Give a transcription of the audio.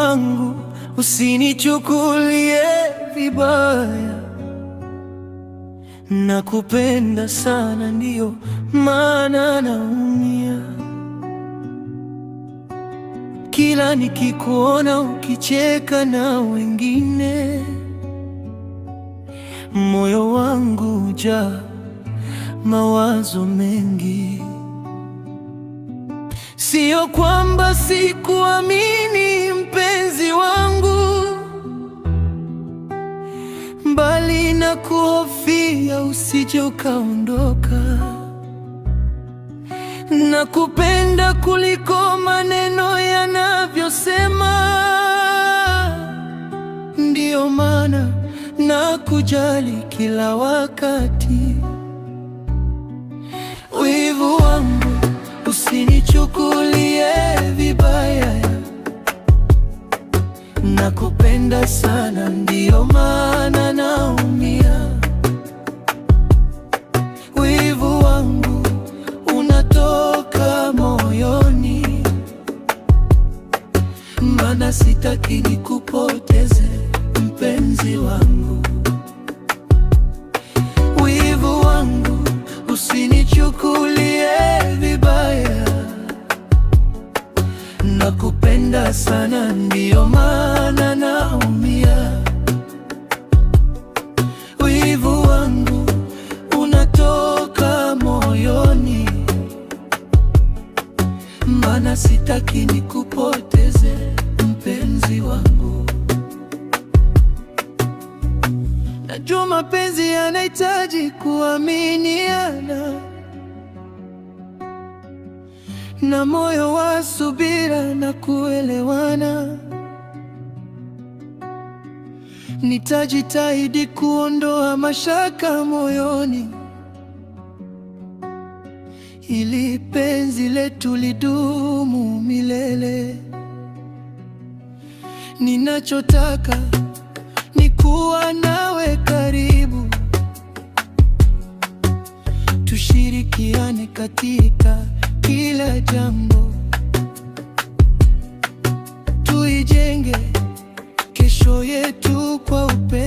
wangu, usinichukulie vibaya. Nakupenda sana, ndiyo maana naumia. Kila nikikuona ukicheka na wengine, moyo wangu hujaa mawazo mengi. Sio kwamba sikuamini mpenzi wangu, bali na kuhofia usije ukaondoka. Nakupenda kuliko maneno yanavyosema, ndiyo maana nakujali kila wakati. Wivu wangu usinichukulie vibaya, nakupenda sana, ndiyo maana naumia. Wivu wangu unatoka moyoni, maana sitaki nikupoteze mpenzi wangu. Wivu wangu usinichukulie vibaya, nakupenda sana, ndiyo maana naumia. Wivu wangu unatoka moyoni, maana sitaki nikupoteze mpenzi wangu. Najua mapenzi yanahitaji kuaminiana, na moyo wa subira na kuelewana. Nitajitahidi kuondoa mashaka moyoni, ili penzi letu lidumu milele. Ninachotaka ni kuwa nawe karibu, tushirikiane katika kila jambo, tuijenge kesho yetu kwa upendo.